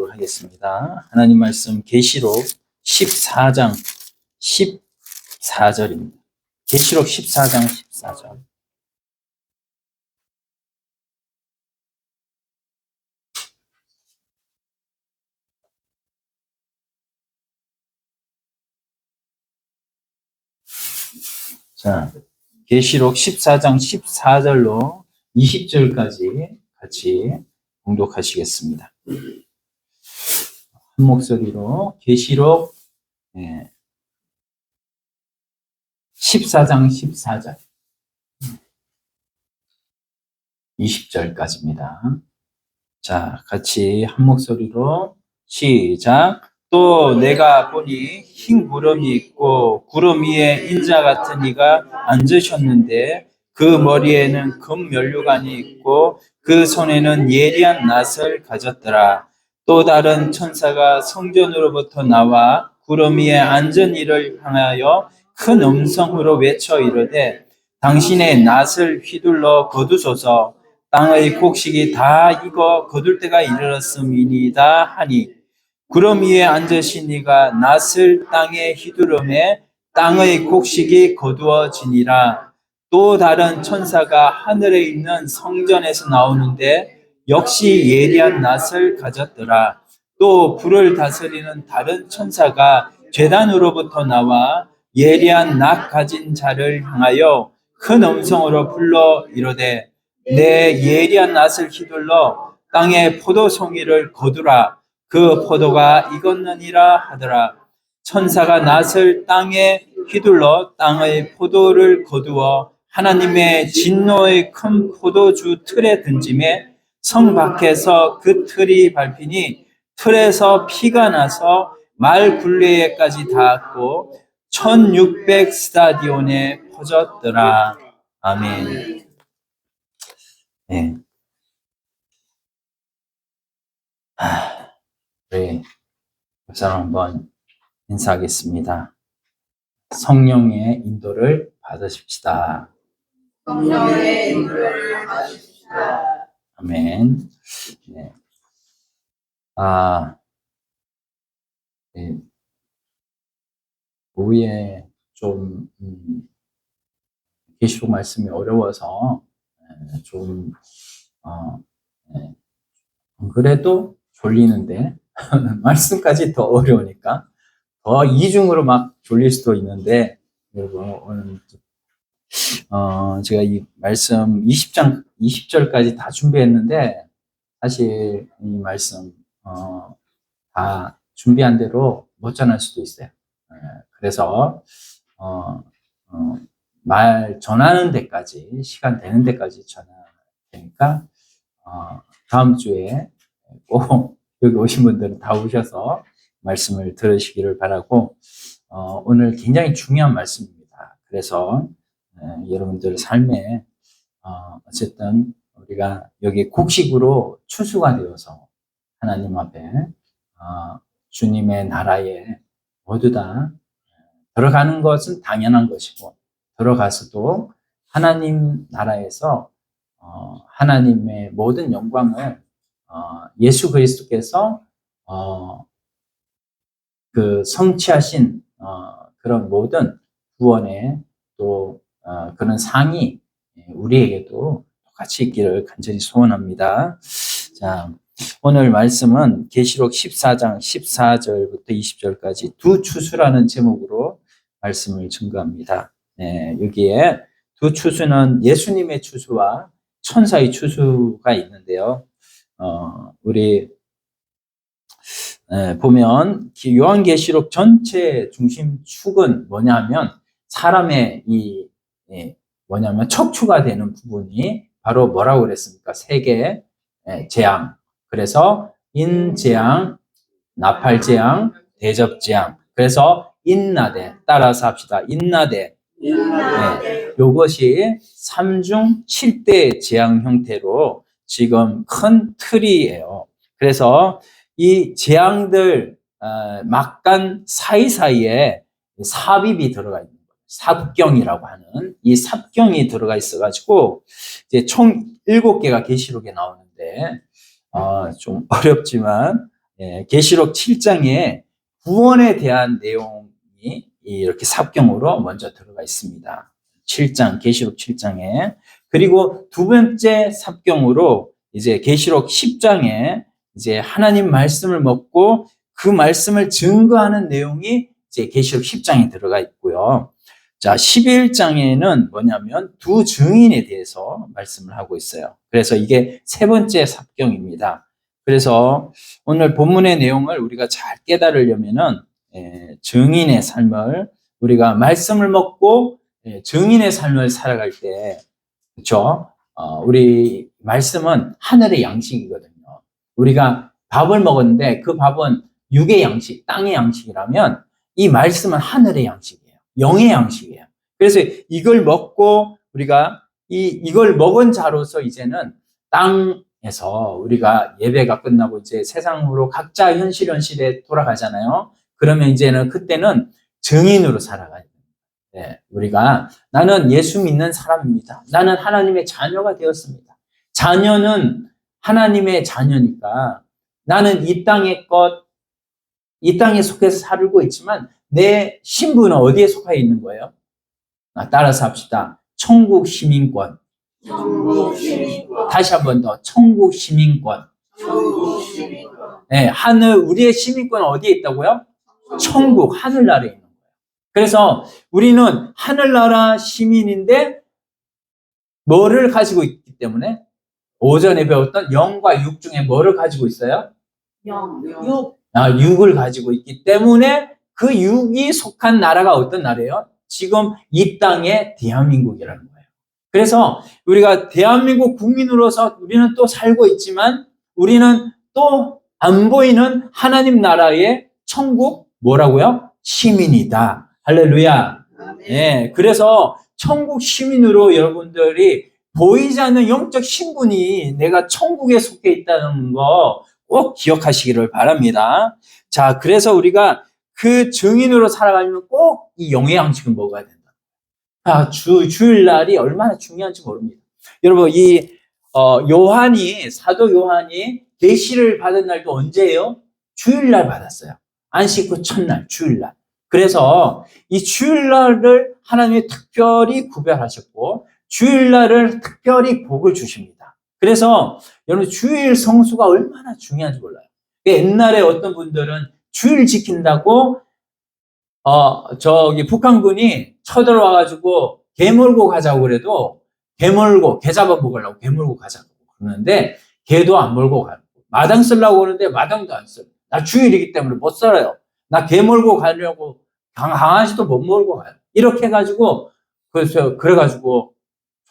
보도록 하겠습니다. 하나님 말씀 계시록 14장 14절입니다. 계시록 14장 14절. 자, 계시록 14장 14절로 20절까지 같이 봉독하시겠습니다. 한 목소리로 계시록 14장 14절 20절까지입니다. 자, 같이 한 목소리로 시작. 또 내가 보니 흰 구름이 있고 구름 위에 인자 같은 이가 앉으셨는데 그 머리에는 금 면류관이 있고 그 손에는 예리한 낫을 가졌더라. 또 다른 천사가 성전으로부터 나와 구름 위에 앉은 이를 향하여 큰 음성으로 외쳐 이르되 당신의 낫을 휘둘러 거두소서. 땅의 곡식이 다 익어 거둘 때가 이르렀음이니이다 하니 구름 위에 앉으신 이가 낫을 땅에 휘두르매 땅의 곡식이 거두어지니라. 또 다른 천사가 하늘에 있는 성전에서 나오는데 역시 예리한 낫을 가졌더라. 또 불을 다스리는 다른 천사가 제단으로부터 나와 예리한 낫 가진 자를 향하여 큰 음성으로 불러 이르되 내 예리한 낫을 휘둘러 땅의 포도송이를 거두라. 그 포도가 익었느니라 하더라. 천사가 낫을 땅에 휘둘러 땅의 포도를 거두어 하나님의 진노의 큰 포도주 틀에 던짐에 성 밖에서 그 틀이 밟히니 틀에서 피가 나서 말 굴레에까지 닿았고 1600 스타디온에 퍼졌더라. 아멘. 네. 네. 목사님 한번 인사하겠습니다. 성령의 인도를 받으십시다. 성령의 인도를 받으십시다. 아멘. 네. 네. 오후에 좀 계시록 말씀이 어려워서 좀 그래도 졸리는데 말씀까지 더 어려우니까 더 이중으로 막 졸릴 수도 있는데 여러분 오늘 제가 이 말씀 20절까지 다 준비했는데 사실 이 말씀 다 준비한 대로 못 전할 수도 있어요. 그래서 말 전하는 데까지 시간 되는 데까지 전할 테니까 다음 주에 꼭 여기 오신 분들은 다 오셔서 말씀을 들으시기를 바라고 오늘 굉장히 중요한 말씀입니다. 그래서 여러분들 삶에 어쨌든 우리가 여기 곡식으로 추수가 되어서 하나님 앞에 주님의 나라에 모두 다 들어가는 것은 당연한 것이고 들어가서도 하나님 나라에서 하나님의 모든 영광을 예수 그리스도께서 그 성취하신 그런 모든 구원의 또 그런 상이 우리에게도 똑같이 있기를 간절히 소원합니다. 자, 오늘 말씀은 계시록 14장 14절부터 20절까지 두 추수라는 제목으로 말씀을 증거합니다. 네, 여기에 두 추수는 예수님의 추수와 천사의 추수가 있는데요. 우리 보면 요한계시록 전체 중심 축은 뭐냐면 사람의 뭐냐면 척추가 되는 부분이 바로 뭐라고 그랬습니까? 세계 재앙. 그래서 인재앙, 나팔재앙, 대접재앙. 그래서 인나대. 따라서 합시다. 인나대. 네, 이것이 3중 7대 재앙 형태로 지금 큰 틀이에요. 그래서 이 재앙들 막간 사이사이에 삽입이 들어가 있는 거예요. 삽경이라고 하는 이 삽경이 들어가 있어가지고 이제 총 7개가 계시록에 나오는데 좀 어렵지만 계시록 7장에 구원에 대한 내용이 이렇게 삽경으로 먼저 들어가 있습니다. 7장, 계시록 7장에. 그리고 두 번째 삽경으로 이제 계시록 10장에 이제 하나님 말씀을 먹고 그 말씀을 증거하는 내용이 이제 계시록 10장에 들어가 있고요. 자, 11장에는 뭐냐면 두 증인에 대해서 말씀을 하고 있어요. 그래서 이게 세 번째 삽경입니다. 그래서 오늘 본문의 내용을 우리가 잘 깨달으려면은 증인의 삶을 우리가 말씀을 먹고 증인의 삶을 살아갈 때, 그렇죠? 우리 말씀은 하늘의 양식이거든요. 우리가 밥을 먹었는데 그 밥은 육의 양식, 땅의 양식이라면 이 말씀은 하늘의 양식이에요. 영의 양식이에요. 그래서 이걸 먹고 우리가 이걸 먹은 자로서 이제는 땅에서 우리가 예배가 끝나고 이제 세상으로 각자 현실에 돌아가잖아요. 그러면 이제는 그때는 증인으로 살아가야 돼요. 네, 우리가 나는 예수 믿는 사람입니다. 나는 하나님의 자녀가 되었습니다. 자녀는 하나님의 자녀니까 나는 이 땅의 것, 이 땅에 속해서 살고 있지만 내 신분은 어디에 속해 있는 거예요? 따라서 합시다. 천국 시민권. 천국 시민권. 다시 한 번 더. 천국 시민권. 천국 시민권. 네, 하늘, 우리의 시민권은 어디에 있다고요? 천국, 하늘나라에 있는 거예요. 그래서 우리는 하늘나라 시민인데 뭐를 가지고 있기 때문에 오전에 배웠던 영과 육 중에 뭐를 가지고 있어요? 영. 육을 가지고 있기 때문에 그 육이 속한 나라가 어떤 나라예요? 지금 이 땅의 대한민국이라는 거예요. 그래서 우리가 대한민국 국민으로서 우리는 또 살고 있지만 우리는 또 안 보이는 하나님 나라의 천국 뭐라고요? 시민이다. 할렐루야. 예, 그래서 천국 시민으로 여러분들이 보이지 않는 영적 신분이 내가 천국에 속해 있다는 거 꼭 기억하시기를 바랍니다. 자, 그래서 우리가 그 증인으로 살아가려면 꼭 이 영의 양식을 먹어야 된다. 주일날이 얼마나 중요한지 모릅니다. 여러분, 사도 요한이 계시를 받은 날도 언제예요? 주일날 받았어요. 안식 후 첫날, 주일날. 그래서 이 주일날을 하나님이 특별히 구별하셨고, 주일날을 특별히 복을 주십니다. 그래서 여러분 주일 성수가 얼마나 중요한지 몰라요. 옛날에 어떤 분들은 주일 지킨다고 북한군이 쳐들어와가지고 개 몰고 가자고 그래도 개 잡아먹으려고 개 몰고 가자고 그러는데 개도 안 몰고 가고 마당 쓰려고 그러는데 마당도 안 써요. 나 주일이기 때문에 못 살아요. 나 개 몰고 가려고 강아지도 못 몰고 가요. 이렇게 해가지고 그래가지고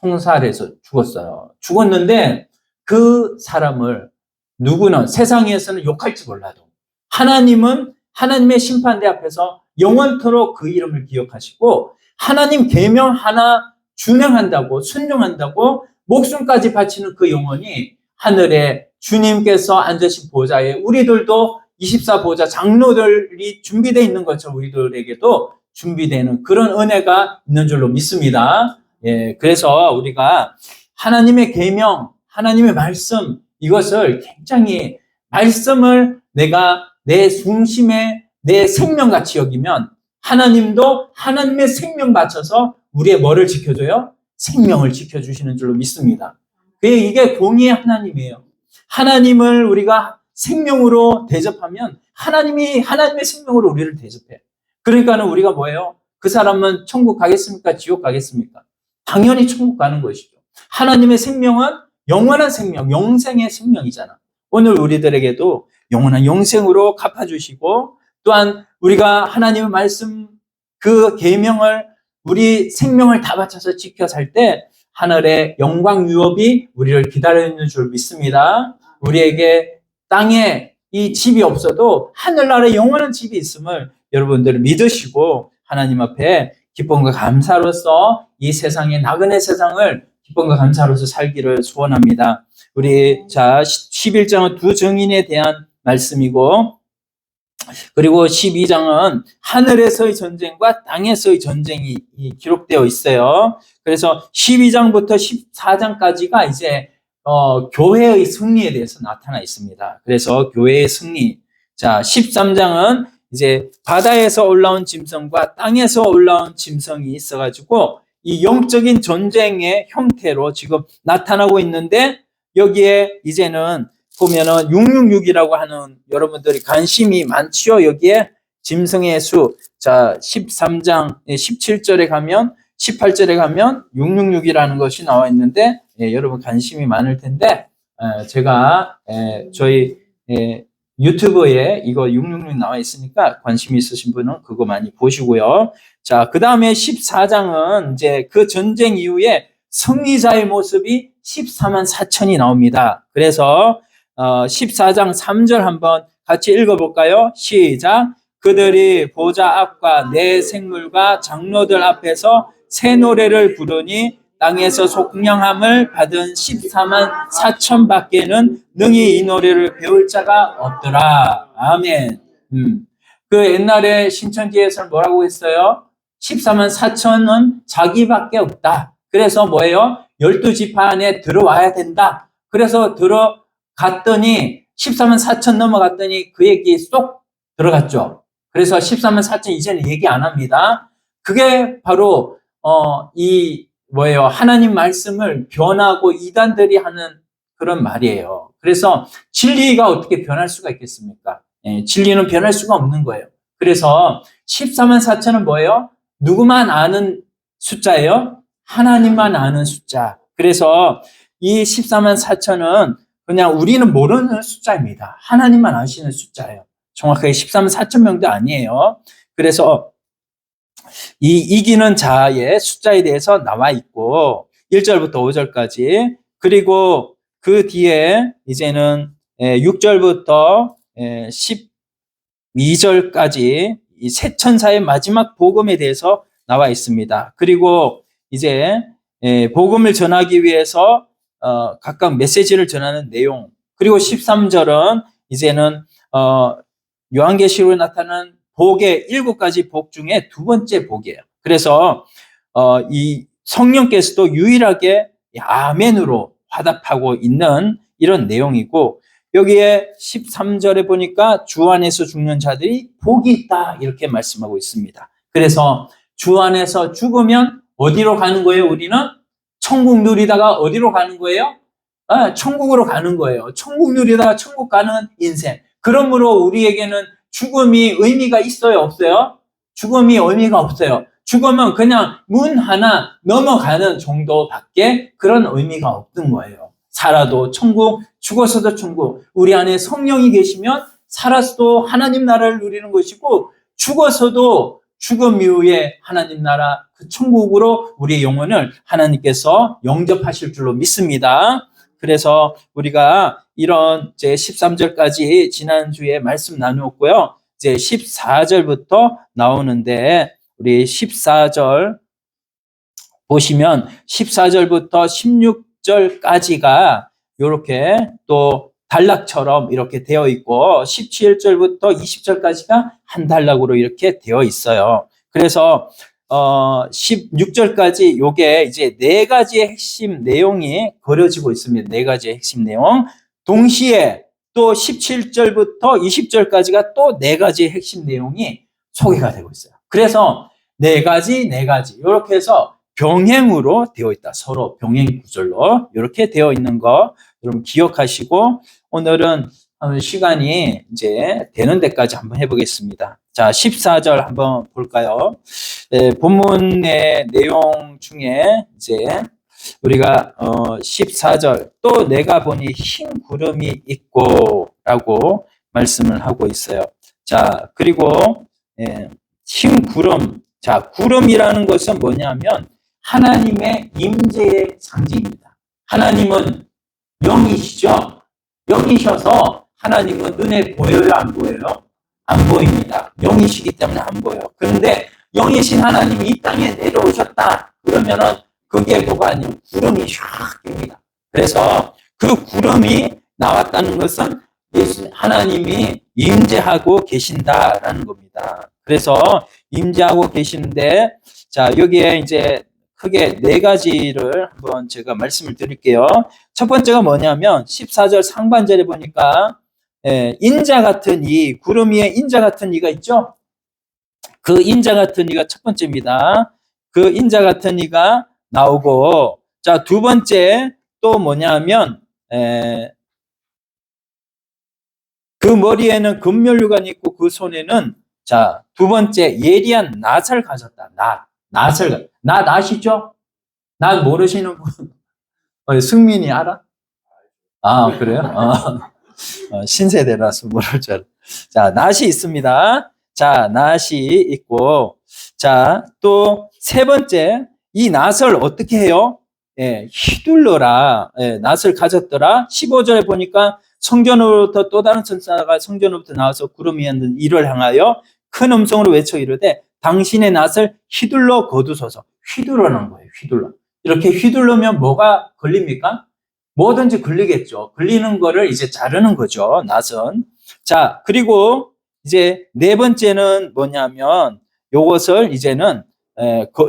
총살해서 죽었어요. 죽었는데 그 사람을 누구는 세상에서는 욕할지 몰라도 하나님은 하나님의 심판대 앞에서 영원토록 그 이름을 기억하시고 하나님 계명 하나 준행한다고 순종한다고 목숨까지 바치는 그 영혼이 하늘에 주님께서 앉으신 보좌에 우리들도 24보좌 장로들이 준비되어 있는 것처럼 우리들에게도 준비되는 그런 은혜가 있는 줄로 믿습니다. 예, 그래서 우리가 하나님의 계명, 하나님의 말씀 이것을 굉장히 말씀을 내가 내 중심에 내 생명같이 여기면 하나님도 하나님의 생명 바쳐서 우리의 뭐를 지켜줘요? 생명을 지켜주시는 줄로 믿습니다. 이게 공의의 하나님이에요. 하나님을 우리가 생명으로 대접하면 하나님이 하나님의 생명으로 우리를 대접해. 그러니까는 우리가 뭐예요? 그 사람은 천국 가겠습니까? 지옥 가겠습니까? 당연히 천국 가는 것이죠. 하나님의 생명은 영원한 생명, 영생의 생명이잖아. 오늘 우리들에게도 영원한 영생으로 갚아주시고 또한 우리가 하나님의 말씀 그 계명을 우리 생명을 다 바쳐서 지켜 살 때 하늘의 영광 유업이 우리를 기다리는 줄 믿습니다. 우리에게 땅에 이 집이 없어도 하늘나라에 영원한 집이 있음을 여러분들 믿으시고 하나님 앞에 기쁨과 감사로서 이 세상의 나그네 세상을 기쁨과 감사로서 살기를 소원합니다. 우리 11장은 두 증인에 대한 말씀이고 그리고 12장은 하늘에서의 전쟁과 땅에서의 전쟁이 기록되어 있어요. 그래서 12장부터 14장까지가 이제 교회의 승리에 대해서 나타나 있습니다. 그래서 교회의 승리, 자, 13장은 이제 바다에서 올라온 짐승과 땅에서 올라온 짐승이 있어가지고 이 영적인 전쟁의 형태로 지금 나타나고 있는데 여기에 이제는 보면은 666이라고 하는 여러분들이 관심이 많지요. 여기에 짐승의 수. 자, 13장 17절에 가면 18절에 가면 666이라는 것이 나와 있는데 여러분 관심이 많을 텐데 제가 저희 유튜브에 이거 666 나와 있으니까 관심 있으신 분은 그거 많이 보시고요. 자, 그 다음에 14장은 이제 그 전쟁 이후에 승리자의 모습이 14만 4천이 나옵니다. 그래서 14장 3절 한번 같이 읽어볼까요? 시작. 그들이 보좌 앞과 내 생물과 장로들 앞에서 새 노래를 부르니 땅에서 속량함을 받은 14만 4천 밖에는 능히 이 노래를 배울 자가 없더라. 아멘. 그 옛날에 신천지에서는 뭐라고 했어요? 14만 4천은 자기밖에 없다. 그래서 뭐예요? 12지파 안에 들어와야 된다. 그래서 들어갔더니 14만 4천 넘어갔더니 그 얘기 쏙 들어갔죠. 그래서 14만 4천 이제는 얘기 안 합니다. 그게 바로 뭐예요? 하나님 말씀을 변하고 이단들이 하는 그런 말이에요. 그래서 진리가 어떻게 변할 수가 있겠습니까? 진리는 변할 수가 없는 거예요. 그래서 14만 4천은 뭐예요? 누구만 아는 숫자예요? 하나님만 아는 숫자. 그래서 이 14만 4천은 그냥 우리는 모르는 숫자입니다. 하나님만 아시는 숫자예요. 정확하게 14만 4천 명도 아니에요. 그래서 이 이기는 자의 숫자에 대해서 나와 있고 1절부터 5절까지 그리고 그 뒤에 이제는 6절부터 12절까지 이 새 천사의 마지막 복음에 대해서 나와 있습니다. 그리고 이제 복음을 전하기 위해서 각각 메시지를 전하는 내용 그리고 13절은 이제는 요한계시록에 나타난 복의 7가지 복 중에 두 번째 복이에요. 그래서 이 성령께서도 유일하게 아멘으로 화답하고 있는 이런 내용이고 여기에 13절에 보니까 주 안에서 죽는 자들이 복이 있다 이렇게 말씀하고 있습니다. 그래서 주 안에서 죽으면 어디로 가는 거예요? 우리는 천국 누리다가 어디로 가는 거예요? 천국으로 가는 거예요. 천국 누리다가 천국 가는 인생. 그러므로 우리에게는 죽음이 의미가 있어요? 없어요? 죽음이 의미가 없어요. 죽으면 그냥 문 하나 넘어가는 정도밖에 그런 의미가 없는 거예요. 살아도 천국, 죽어서도 천국. 우리 안에 성령이 계시면 살아서도 하나님 나라를 누리는 것이고 죽어서도 죽음 이후에 하나님 나라 그 천국으로 우리의 영혼을 하나님께서 영접하실 줄로 믿습니다. 그래서 우리가 이런 이제 13절까지 지난주에 말씀 나누었고요. 이제 14절부터 나오는데 우리 14절 보시면 14절부터 16절까지가 이렇게 또 단락처럼 이렇게 되어 있고 17절부터 20절까지가 한 단락으로 이렇게 되어 있어요. 그래서 16절까지 요게 이제 4가지의 핵심 내용이 그려지고 있습니다. 4가지의 핵심 내용. 동시에 또 17절부터 20절까지가 또 4가지의 핵심 내용이 소개가 되고 있어요. 그래서 4가지 이렇게 해서 병행으로 되어 있다. 서로 병행 구절로 이렇게 되어 있는 거 여러분 기억하시고 오늘은 시간이 이제 되는 데까지 한번 해보겠습니다. 자, 14절 한번 볼까요? 본문의 내용 중에 이제 우리가 14절 또 내가 보니 흰 구름이 있고 라고 말씀을 하고 있어요. 자, 그리고 흰 구름. 자, 구름이라는 것은 뭐냐면 하나님의 임재의 상징입니다. 하나님은 영이시죠? 영이셔서 하나님은 눈에 보여요? 안 보여요? 안 보입니다. 영이시기 때문에 안 보여요. 그런데 영이신 하나님이 이 땅에 내려오셨다. 그러면은 그게 뭐가 아니에요? 구름이 샥 깁니다. 그래서 그 구름이 나왔다는 것은 하나님이 임재하고 계신다라는 겁니다. 그래서 임재하고 계시는데 자, 여기에 이제 크게 4가지를 한번 제가 말씀을 드릴게요. 첫 번째가 뭐냐면 14절 상반절에 보니까 인자 같은 이, 구름 위에 인자 같은 이가 있죠? 그 인자 같은 이가 첫 번째입니다. 그 인자 같은 이가 나오고, 자, 두 번째 또 뭐냐면, 그 머리에는 금면류관이 있고 그 손에는, 자, 두 번째 예리한 낫을 가졌다. 낫 아시죠? 낫 모르시는 분? 승민이 알아? 아, 그래요? 신세대라서 모를 줄 알아. 자, 낫이 있습니다. 자, 낫이 있고, 자, 또 세 번째, 이 낫을 어떻게 해요? 휘둘러라. 낫을 가졌더라. 15절에 보니까 성전으로부터 또 다른 천사가 성전으로부터 나와서 구름 위에 앉은 이를 향하여 큰 음성으로 외쳐 이르되 당신의 낫을 휘둘러 거두소서. 휘둘러는 거예요. 휘둘러. 이렇게 휘둘르면 뭐가 걸립니까? 뭐든지 걸리겠죠. 걸리는 거를 이제 자르는 거죠. 낫은. 자, 그리고 이제 네 번째는 뭐냐면 요것을 이제는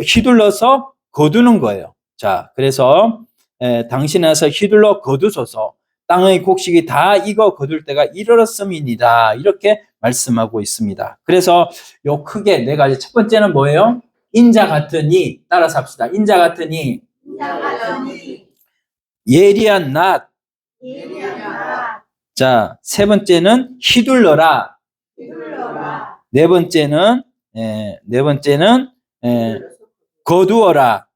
휘둘러서 거두는 거예요. 자, 그래서 당신의 낫을 휘둘러 거두소서. 땅의 곡식이 다 익어 거둘 때가 이르렀음이니라. 이렇게 말씀하고 있습니다. 그래서 요 크게 네 가지. 첫 번째는 뭐예요? 인자 같으니, 따라서 합시다. 인자 같으니, 예리한 낫. 자, 세 번째는 휘둘러라. 네 번째는 거두어라.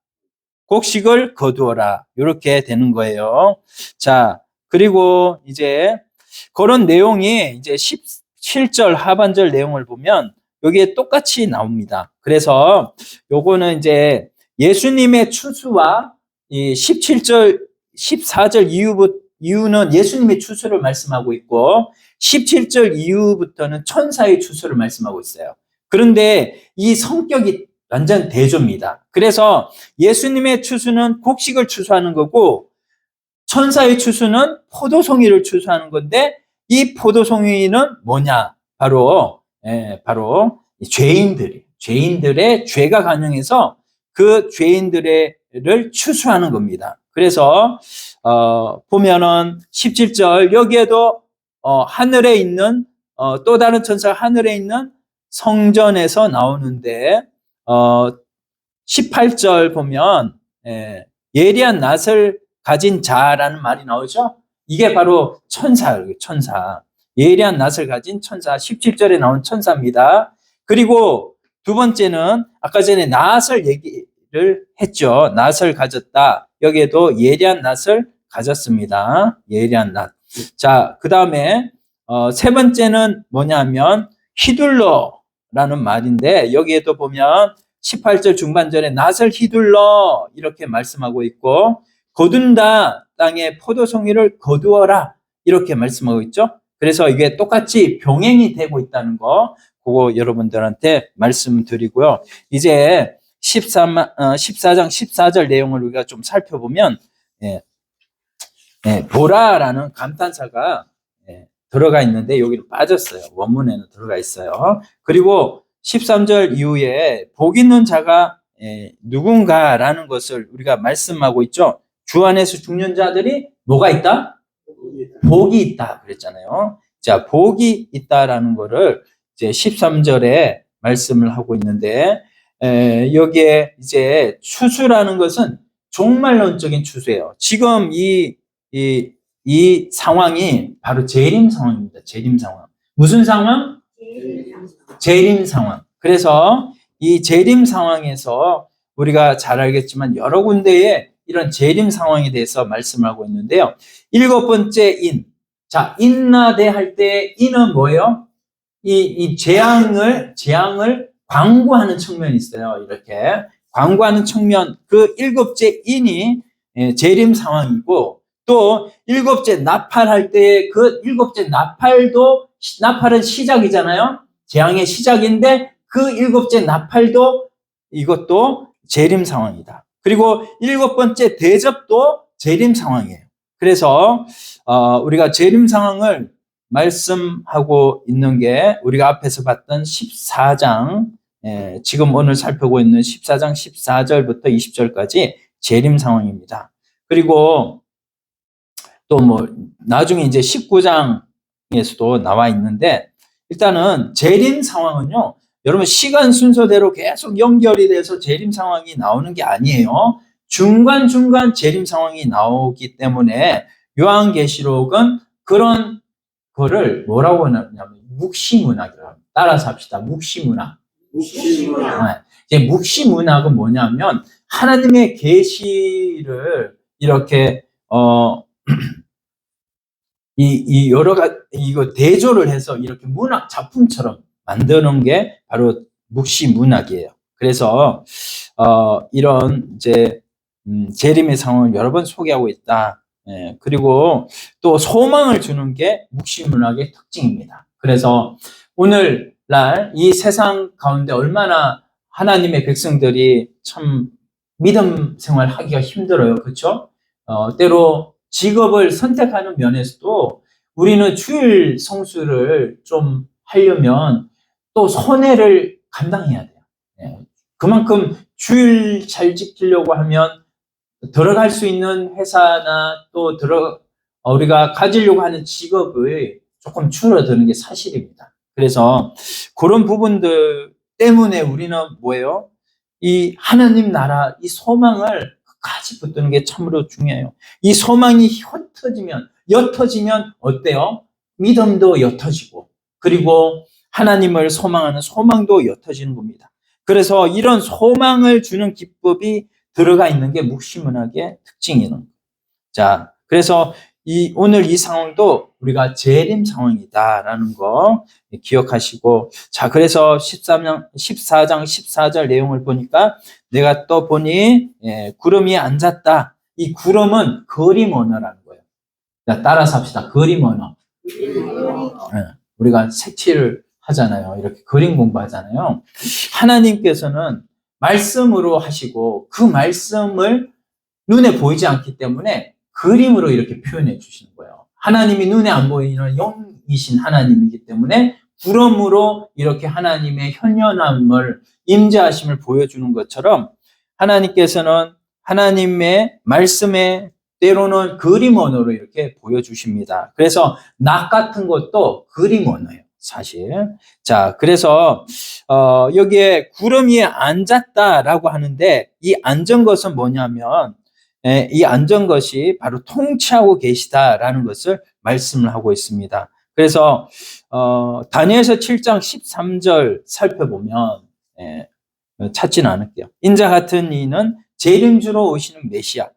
곡식을 거두어라. 이렇게 되는 거예요. 자, 그리고 이제 그런 내용이 이제 17절 하반절 내용을 보면 여기에 똑같이 나옵니다. 그래서 요거는 이제 예수님의 추수와 이 17절, 14절 이후는 예수님의 추수를 말씀하고 있고 17절 이후부터는 천사의 추수를 말씀하고 있어요. 그런데 이 성격이 완전 대조입니다. 그래서 예수님의 추수는 곡식을 추수하는 거고 천사의 추수는 포도송이를 추수하는 건데 이 포도송이는 뭐냐? 바로 죄인들의 죄가 간영해서 그 죄인들을 추수하는 겁니다. 그래서 보면은 17절 여기에도 하늘에 있는 또 다른 천사가 하늘에 있는 성전에서 나오는데 18절 보면 예리한 낫을 가진 자라는 말이 나오죠. 이게 바로 천사예요. 천사. 예리한 낫을 가진 천사. 17절에 나온 천사입니다. 그리고 두 번째는 아까 전에 낫을 얘기를 했죠. 낫을 가졌다. 여기에도 예리한 낫을 가졌습니다. 예리한 낫. 자, 그 다음에 세 번째는 뭐냐면 휘둘러라는 말인데 여기에도 보면 18절 중반절에 낫을 휘둘러 이렇게 말씀하고 있고 거둔다 땅에 포도송이를 거두어라 이렇게 말씀하고 있죠. 그래서 이게 똑같이 병행이 되고 있다는 거 그거 여러분들한테 말씀드리고요. 이제 14장 14절 내용을 우리가 좀 살펴보면 보라라는 감탄사가 들어가 있는데 여기로 빠졌어요. 원문에는 들어가 있어요. 그리고 13절 이후에 복 있는 자가 누군가라는 것을 우리가 말씀하고 있죠. 주 안에서 죽는 자들이 뭐가 있다? 복이 있다 그랬잖아요. 자, 복이 있다라는 거를 이제 13절에 말씀을 하고 있는데 여기에 이제 추수라는 것은 종말론적인 추수예요. 지금 이 상황이 바로 재림 상황입니다. 재림 상황. 무슨 상황? 재림 상황. 그래서 이 재림 상황에서 우리가 잘 알겠지만 여러 군데에 이런 재림 상황에 대해서 말씀을 하고 있는데요. 일곱 번째 인. 자, 인나대 할 때 인은 뭐예요? 이 재앙을 광고하는 측면이 있어요. 이렇게 광고하는 측면. 그 일곱째 인이 재림 상황이고 또 일곱째 나팔할 때 그 일곱째 나팔은 시작이잖아요. 재앙의 시작인데 그 일곱째 나팔도 이것도 재림 상황이다. 그리고 일곱 번째 대접도 재림 상황이에요. 그래서 우리가 재림 상황을 말씀하고 있는 게 우리가 앞에서 봤던 14장 지금 오늘 살펴보고 있는 14장 14절부터 20절까지 재림 상황입니다. 그리고 또 뭐 나중에 이제 19장에 에서도 나와 있는데, 일단은 재림 상황은요, 여러분 시간 순서대로 계속 연결이 돼서 재림 상황이 나오는 게 아니에요. 중간중간 재림 상황이 나오기 때문에 요한계시록은 그런 거를 뭐라고 하냐면 묵시문학이라고 합니다. 따라서 합시다. 묵시문학. 묵시문학. 이제 묵시문학은 뭐냐면 하나님의 계시를 이렇게 이 여러 가지 이거 대조를 해서 이렇게 문학 작품처럼 만드는 게 바로 묵시문학이에요. 그래서 이런 이제 재림의 상황을 여러 번 소개하고 있다. 예, 그리고 또 소망을 주는 게 묵시문학의 특징입니다. 그래서 오늘날 이 세상 가운데 얼마나 하나님의 백성들이 참 믿음 생활하기가 힘들어요. 그렇죠? 때로 직업을 선택하는 면에서도 우리는 주일 성수를 좀 하려면 또 손해를 감당해야 돼요. 예, 그만큼 주일 잘 지키려고 하면 들어갈 수 있는 회사나 또 우리가 가지려고 하는 직업이 조금 줄어드는 게 사실입니다. 그래서 그런 부분들 때문에 우리는 뭐예요? 이 하나님 나라, 이 소망을 끝까지 붙드는 게 참으로 중요해요. 이 소망이 옅어지면 어때요? 믿음도 옅어지고, 그리고 하나님을 소망하는 소망도 옅어지는 겁니다. 그래서 이런 소망을 주는 기법이 들어가 있는 게 묵시문학의 특징이에요. 자, 그래서 오늘 이 상황도 우리가 재림 상황이다라는 거 기억하시고, 자, 그래서 14장 14절 내용을 보니까 내가 또 보니 구름이 앉았다. 이 구름은 그림 언어라는 거예요. 자, 따라서 합시다. 그림 언어. 우리가 색칠을 하잖아요. 이렇게 그림 공부하잖아요. 하나님께서는 말씀으로 하시고 그 말씀을 눈에 보이지 않기 때문에 그림으로 이렇게 표현해 주시는 거예요. 하나님이 눈에 안 보이는 영이신 하나님이기 때문에 구름으로 이렇게 하나님의 현현함을, 임재하심을 보여주는 것처럼 하나님께서는 하나님의 말씀에 때로는 그림 언어로 이렇게 보여주십니다. 그래서 낙 같은 것도 그림 언어예요, 사실. 자, 그래서 여기에 구름 위에 앉았다라고 하는데, 이 앉은 것은 뭐냐면 이 앉은 것이 바로 통치하고 계시다라는 것을 말씀을 하고 있습니다. 그래서 다니엘서 7장 13절 살펴보면 찾지는 않을게요. 인자 같은 이는 재림주로 오시는 메시아,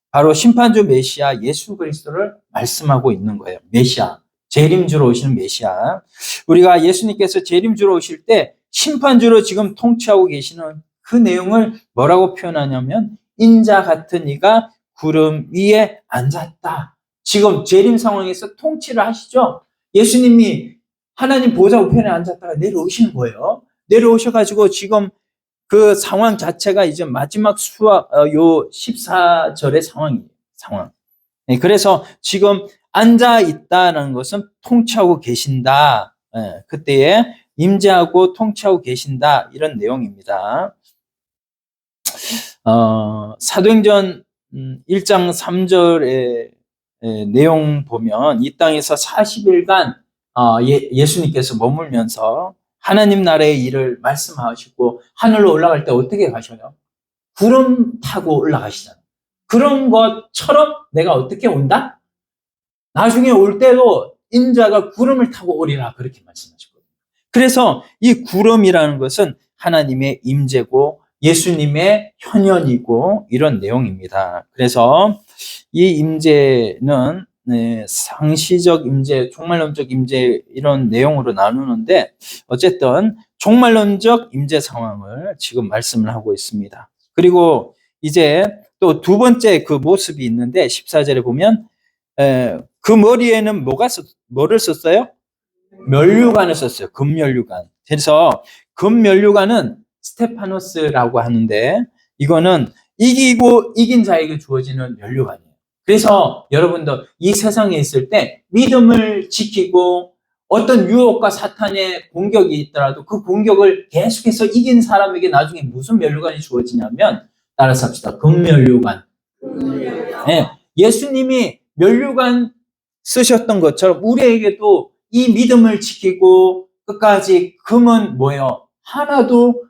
바로 심판주 메시아 예수 그리스도를 말씀하고 있는 거예요. 메시아, 재림주로 오시는 메시아. 우리가 예수님께서 재림주로 오실 때 심판주로 지금 통치하고 계시는 그 내용을 뭐라고 표현하냐면 인자 같은 이가 구름 위에 앉았다. 지금 재림 상황에서 통치를 하시죠. 예수님이 하나님 보좌 우편에 앉았다가 내려오시는 거예요. 내려오셔가지고 지금 그 상황 자체가 이제 마지막 요 14절의 상황. 그래서 지금 앉아 있다는 것은 통치하고 계신다. 그때에 임재하고 통치하고 계신다. 이런 내용입니다. 사도행전 1장 3절의 내용 보면 이 땅에서 40일간 예수님께서 머물면서 하나님 나라의 일을 말씀하시고 하늘로 올라갈 때 어떻게 가셔요? 구름 타고 올라가시잖아요. 그런 것처럼 내가 어떻게 온다? 나중에 올 때도 인자가 구름을 타고 오리라, 그렇게 말씀하시거든요. 그래서 이 구름이라는 것은 하나님의 임재고 예수님의 현현이고 이런 내용입니다. 그래서 이 임재는 상시적 임재, 종말론적 임재 이런 내용으로 나누는데, 어쨌든 종말론적 임재 상황을 지금 말씀을 하고 있습니다. 그리고 이제 또 두 번째 그 모습이 있는데 14절에 보면 그 머리에는 뭐를 썼어요? 면류관을 썼어요. 금면류관. 그래서 금면류관은 스테파노스라고 하는데, 이거는 이긴 자에게 주어지는 면류관이에요. 그래서 여러분도 이 세상에 있을 때 믿음을 지키고 어떤 유혹과 사탄의 공격이 있더라도 그 공격을 계속해서 이긴 사람에게 나중에 무슨 면류관이 주어지냐면, 따라서 합시다. 금면류관. 네, 예수님이 면류관 쓰셨던 것처럼 우리에게도 이 믿음을 지키고 끝까지 금은 뭐예요? 하나도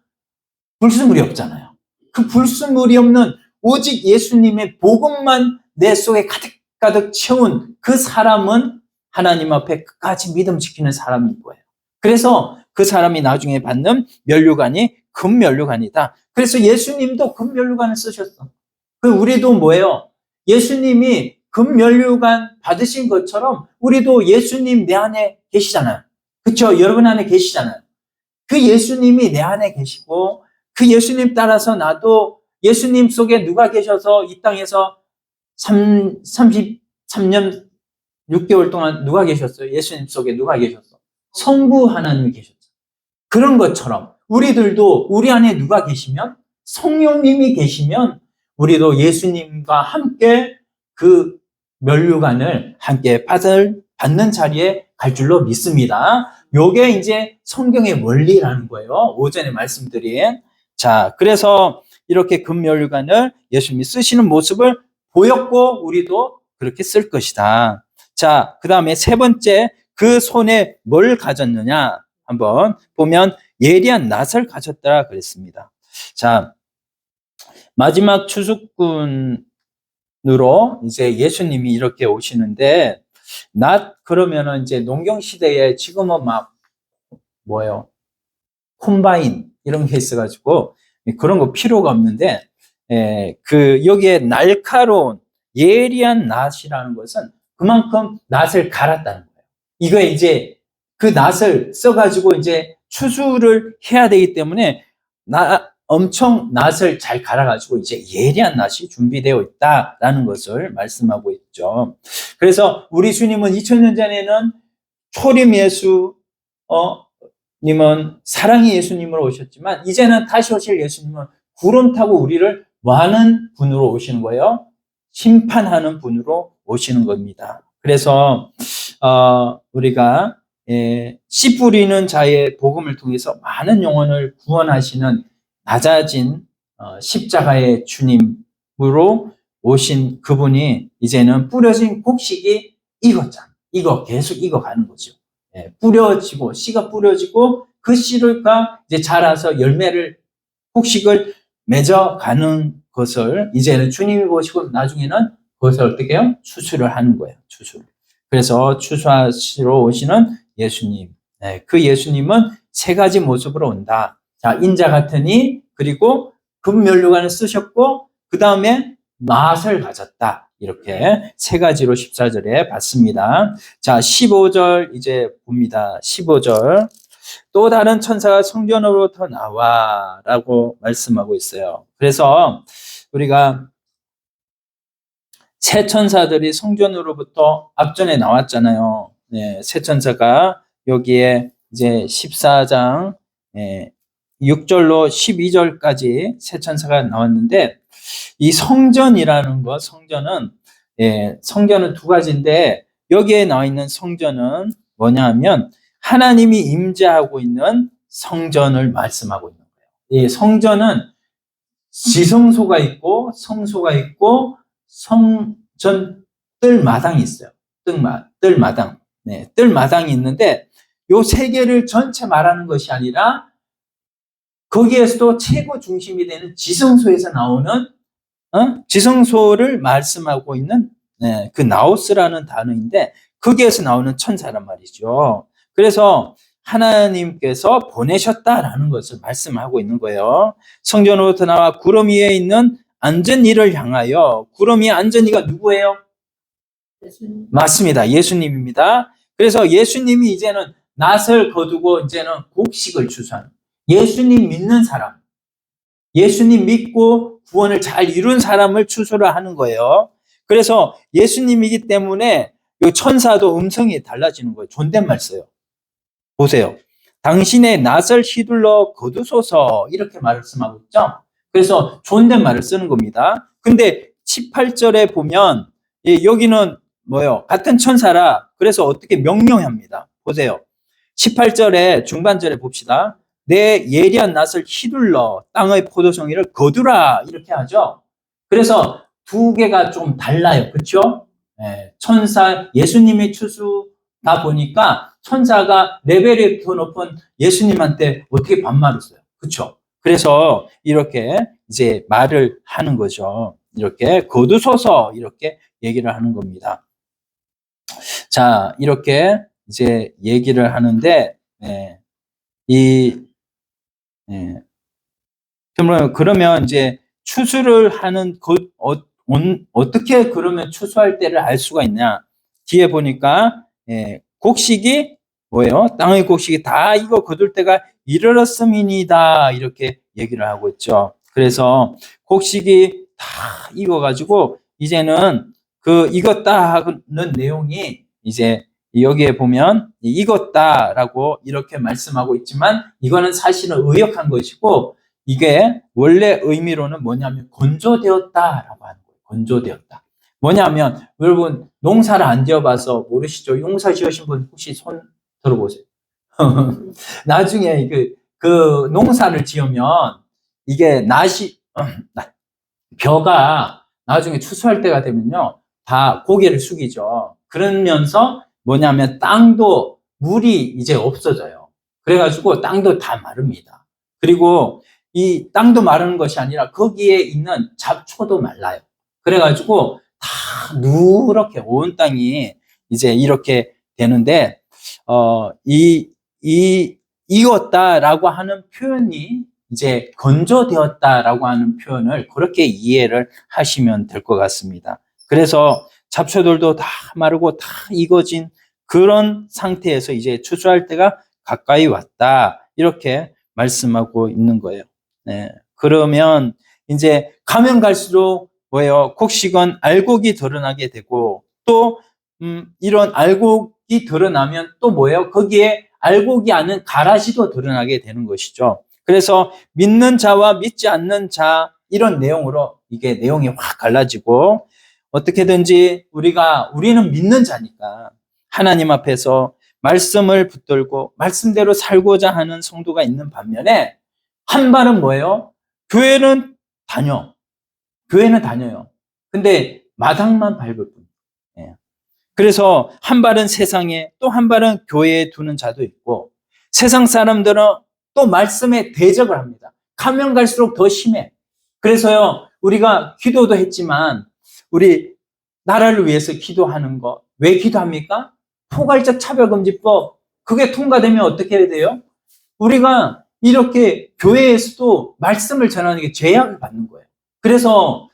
불순물이 없잖아요. 그 불순물이 없는 오직 예수님의 복음만 내 속에 가득가득 채운 그 사람은 하나님 앞에 끝까지 믿음 지키는 사람인 거예요. 그래서 그 사람이 나중에 받는 면류관이 금면류관이다. 그래서 예수님도 금면류관을 쓰셨어. 우리도 뭐예요? 예수님이 금면류관 받으신 것처럼 우리도 예수님 내 안에 계시잖아요. 그렇죠? 여러분 안에 계시잖아요. 그 예수님이 내 안에 계시고 그 예수님 따라서 나도 예수님 속에 누가 계셔서 이 땅에서 33년 6개월 동안 누가 계셨어요? 예수님 속에 누가 계셨어? 성부 하나님이 계셨죠. 그런 것처럼 우리들도 우리 안에 누가 계시면 성령님이 계시면 우리도 예수님과 함께 그 면류관을 함께 받는 자리에 갈 줄로 믿습니다. 요게 이제 성경의 원리라는 거예요. 오전에 말씀드린. 자, 그래서 이렇게 금면류관을 예수님이 쓰시는 모습을 보였고 우리도 그렇게 쓸 것이다. 자, 그 다음에 세 번째, 그 손에 뭘 가졌느냐 한번 보면 예리한 낫을 가졌다 그랬습니다. 자, 마지막 추수꾼으로 이제 예수님이 이렇게 오시는데 낫 그러면은 이제 농경 시대에 지금은 막 뭐예요? 콤바인 이런 게 있어가지고 그런 거 필요가 없는데 그 여기에 날카로운 예리한 낫이라는 것은 그만큼 낫을 갈았다는 거예요. 이거 이제 그 낫을 써가지고 이제 추수를 해야 되기 때문에 엄청 낫을 잘 갈아가지고 이제 예리한 낫이 준비되어 있다라는 것을 말씀하고 있죠. 그래서 우리 주님은 2000년 전에는 초림 예수, 님은 사랑의 예수님으로 오셨지만 이제는 다시 오실 예수님은 구름 타고 우리를 뭐 하는 분으로 오시는 거예요? 심판하는 분으로 오시는 겁니다. 그래서 우리가 씨 뿌리는 자의 복음을 통해서 많은 영혼을 구원하시는 낮아진 십자가의 주님으로 오신 그분이 이제는 뿌려진 곡식이 익었잖아요. 계속 익어가는 거죠. 뿌려지고 씨가 뿌려지고 그 씨가 이제 자라서 곡식을 맺어가는 것을 이제는 주님이 보시고 나중에는 그것을 어떻게 해요? 추수를 하는 거예요. 추수를. 그래서 추수하시러 오시는 예수님. 그 예수님은 세 가지 모습으로 온다. 자, 인자 같으니 그리고 금면류관을 쓰셨고 그 다음에 낫을 가졌다. 이렇게 세 가지로 14절에 봤습니다. 자, 15절 이제 봅니다. 15절. 또 다른 천사가 성전으로부터 나와 라고 말씀하고 있어요. 그래서 우리가 새 천사들이 성전으로부터 앞전에 나왔잖아요. 새 천사가 여기에 이제 14장 6절로 12절까지 새 천사가 나왔는데 이 성전이라는 것, 성전은 두 가지인데 여기에 나와 있는 성전은 뭐냐 하면 하나님이 임재하고 있는 성전을 말씀하고 있는 거예요. 이 성전은 지성소가 있고 성소가 있고 성전 뜰마당이 있어요. 뜰마당. 뜰마당이 있는데 요 세 개를 전체 말하는 것이 아니라 거기에서도 최고 중심이 되는 지성소에서 나오는 지성소를 말씀하고 있는 그 나오스라는 단어인데 거기에서 나오는 천사란 말이죠. 그래서 하나님께서 보내셨다라는 것을 말씀하고 있는 거예요. 성전으로부터 나와 구름 위에 있는 안전이를 향하여, 구름 위에 안전이가 누구예요? 예수님. 맞습니다. 예수님입니다. 그래서 예수님이 이제는 낫을 거두고 이제는 곡식을 추수하는 예수님 믿는 사람, 예수님 믿고 구원을 잘 이룬 사람을 추수를 하는 거예요. 그래서 예수님이기 때문에 이 천사도 음성이 달라지는 거예요. 존댓말 써요. 보세요. 당신의 낫을 휘둘러 거두소서 이렇게 말씀하고 있죠. 그래서 존댓말을 쓰는 겁니다. 근데 18절에 보면 여기는 뭐요? 같은 천사라 그래서 어떻게 명령합니다. 보세요. 18절에 중반절에 봅시다. 내 예리한 낫을 휘둘러 땅의 포도송이를 거두라 이렇게 하죠. 그래서 두 개가 좀 달라요. 그렇죠? 천사 예수님의 추수 다 보니까 천사가 레벨이 더 높은 예수님한테 어떻게 반말을 써요? 그렇죠? 그래서 이렇게 이제 말을 하는 거죠. 이렇게 거두소서 이렇게 얘기를 하는 겁니다. 자, 이렇게 이제 얘기를 하는데 이 그러면 이제 추수를 하는 어떻게 그러면 추수할 때를 알 수가 있냐? 뒤에 보니까 곡식이 뭐예요? 땅의 곡식이 다 익어 거둘 때가 이르렀음이니이다 이렇게 얘기를 하고 있죠. 그래서 곡식이 다 익어가지고 이제는 그 익었다 하는 내용이 이제 여기에 보면 익었다라고 이렇게 말씀하고 있지만 이거는 사실은 의역한 것이고 이게 원래 의미로는 뭐냐면 건조되었다라고 하는 거예요. 건조되었다. 뭐냐면 여러분 농사를 안 지어봐서 모르시죠? 농사 지으신 분 혹시 손 들어보세요. 나중에 그 농사를 지으면 이게 벼가 나중에 추수할 때가 되면요 다 고개를 숙이죠. 그러면서 뭐냐면 땅도 물이 이제 없어져요. 그래가지고 땅도 다 마릅니다. 그리고 이 땅도 마르는 것이 아니라 거기에 있는 잡초도 말라요. 그래가지고 다 누렇게 온 땅이 이제 이렇게 되는데 익었다라고 하는 표현이 이제 건조되었다라고 하는 표현을 그렇게 이해를 하시면 될 것 같습니다. 그래서 잡초들도 다 마르고 다 익어진 그런 상태에서 이제 추수할 때가 가까이 왔다 이렇게 말씀하고 있는 거예요. 그러면 이제 가면 갈수록 뭐예요? 곡식은 알곡이 드러나게 되고 또 이런 알곡이 드러나면 또 뭐예요? 거기에 알곡이 아닌 가라지도 드러나게 되는 것이죠. 그래서 믿는 자와 믿지 않는 자 이런 내용으로 이게 내용이 확 갈라지고 어떻게든지 우리는 믿는 자니까 하나님 앞에서 말씀을 붙들고 말씀대로 살고자 하는 성도가 있는 반면에 한 발은 뭐예요? 교회는 다녀요. 근데 마당만 밟을 뿐. 그래서 한 발은 세상에 또 한 발은 교회에 두는 자도 있고 세상 사람들은 또 말씀에 대적을 합니다. 가면 갈수록 더 심해. 그래서요 우리가 기도도 했지만 우리 나라를 위해서 기도하는 거 왜 기도합니까? 포괄적 차별금지법 그게 통과되면 어떻게 해야 돼요? 우리가 이렇게 교회에서도 말씀을 전하는 게 죄악을 받는 거예요. 그래서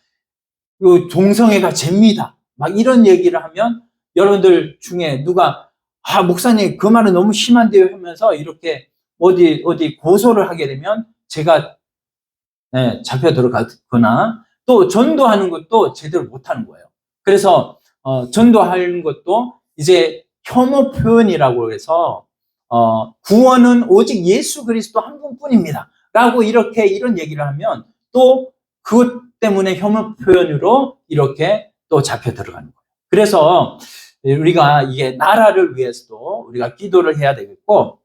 동성애가 죄입니다. 막 이런 얘기를 하면 여러분들 중에 누가 목사님 그 말은 너무 심한데요 하면서 이렇게 어디 고소를 하게 되면 제가 잡혀 들어가거나 또 전도하는 것도 제대로 못하는 거예요. 그래서 전도하는 것도 이제 혐오 표현이라고 해서 구원은 오직 예수 그리스도 한 분뿐입니다. 라고 이런 얘기를 하면 또 그것 때문에 혐오 표현으로 이렇게 또 잡혀 들어가는 거예요. 그래서 우리가 이게 나라를 위해서도 우리가 기도를 해야 되겠고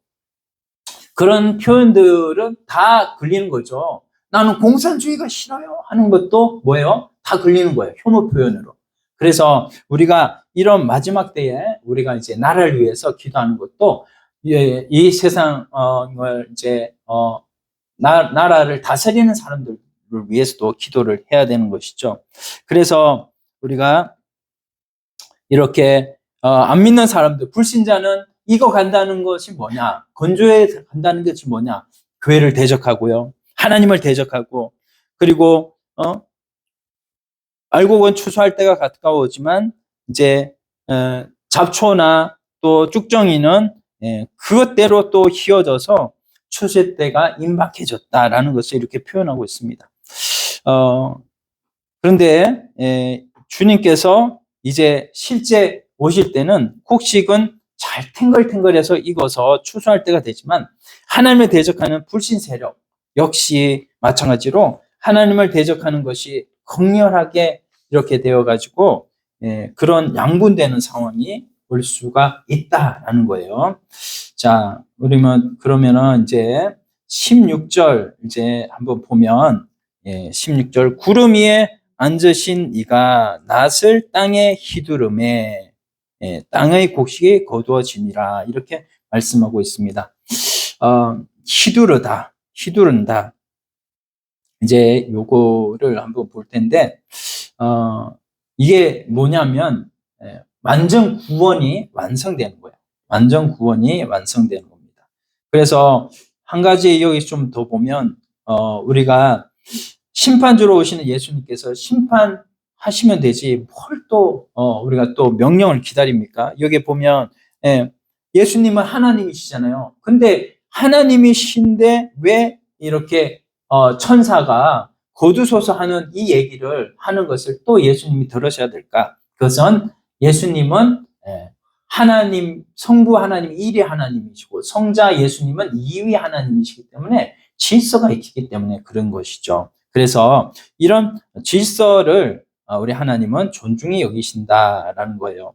그런 표현들은 다 걸리는 거죠. 나는 공산주의가 싫어요 하는 것도 뭐예요? 다 걸리는 거예요. 혐오 표현으로. 그래서 우리가 이런 마지막 때에 우리가 이제 나라를 위해서 기도하는 것도 이 세상을 이제 나라를 다스리는 사람들을 위해서도 기도를 해야 되는 것이죠. 그래서 우리가 이렇게 안 믿는 사람들, 불신자는 이거 간다는 것이 뭐냐? 건조해 간다는 것이 뭐냐? 교회를 대적하고요. 하나님을 대적하고 그리고 알곡은 추수할 때가 가까워지만 이제 잡초나 또 쭉정이는 그것대로 또 휘어져서 추수 때가 임박해졌다라는 것을 이렇게 표현하고 있습니다. 그런데 주님께서 이제 실제 오실 때는 곡식은 잘 탱글탱글해서 익어서 추수할 때가 되지만 하나님을 대적하는 불신 세력 역시 마찬가지로 하나님을 대적하는 것이 극렬하게 이렇게 되어가지고 그런 양분되는 상황이 올 수가 있다라는 거예요. 자, 그러면은 이제 16절 이제 한번 보면 16절 구름 위에 앉으신 이가 낫을 땅에 휘두르매 땅의 곡식이 거두어지니라 이렇게 말씀하고 있습니다. 휘두른다. 이제 요거를 한번 볼 텐데 이게 뭐냐면 완전 구원이 완성되는 거예요. 완전 구원이 완성되는 겁니다. 그래서 한 가지 여기 좀 더 보면 우리가 심판주로 오시는 예수님께서 심판하시면 되지 뭘 또 우리가 또 명령을 기다립니까? 여기 보면 예수님은 하나님이시잖아요. 근데 하나님이신데 왜 이렇게 천사가 거두소서 하는 이 얘기를 하는 것을 또 예수님이 들으셔야 될까? 그것은 예수님은 하나님, 성부 하나님 1위 하나님이시고 성자 예수님은 2위 하나님이시기 때문에 질서가 있기 때문에 그런 것이죠. 그래서 이런 질서를 우리 하나님은 존중히 여기신다라는 거예요.